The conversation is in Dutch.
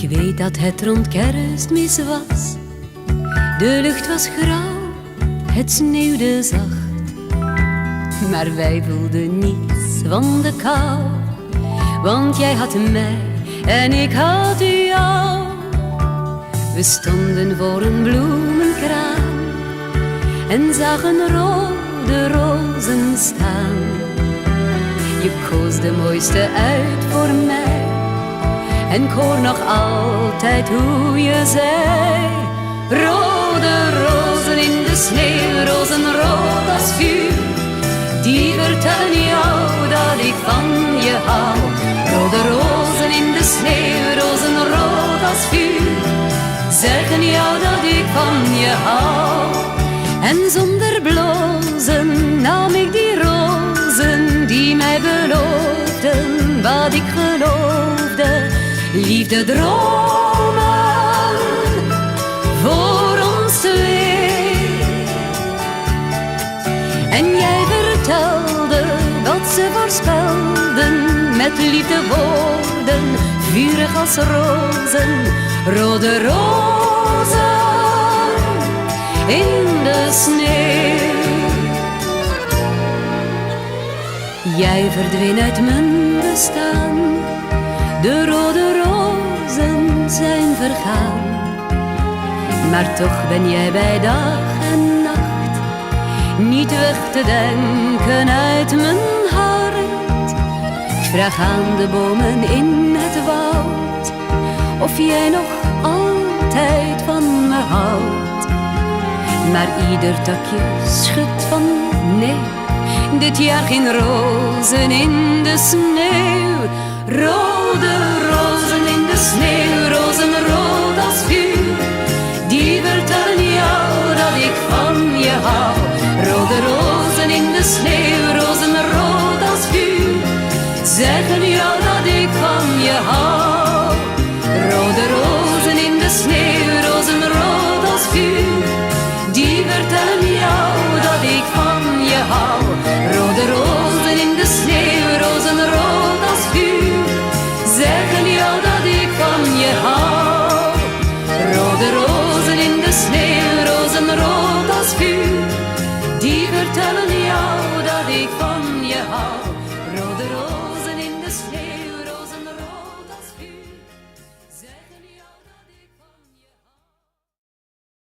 Ik weet dat het rond Kerstmis was. De lucht was grauw, het sneeuwde zacht. Maar wij voelden niets van de kou, want jij had mij en ik had jou. We stonden voor een bloemenkraam en zagen rode rozen staan. Je koos de mooiste uit voor mij en ik hoor nog altijd hoe je zei: rode rozen in de sneeuw, rozenrood als vuur, die vertellen jou dat ik van je hou. Rode rozen in de sneeuw, rozenrood als vuur, zeggen jou dat ik van je hou. En zonder blozen nam ik die rozen die mij beloofden wat ik geloofde. Liefde dromen voor ons twee. En jij vertelde wat ze voorspelden met liefde woorden, vurig als rozen, rode rozen in de sneeuw. Jij verdween uit mijn bestaan, de rode rozen zijn vergaan. Maar toch ben jij bij dag en nacht niet weg te denken uit mijn hart. Ik vraag aan de bomen in het woud of jij nog altijd van me houdt. Maar ieder takje schudt van nee, dit jaar geen rozen in de sneeuw. Rode rozen in de sneeuw, rozenrood als vuur,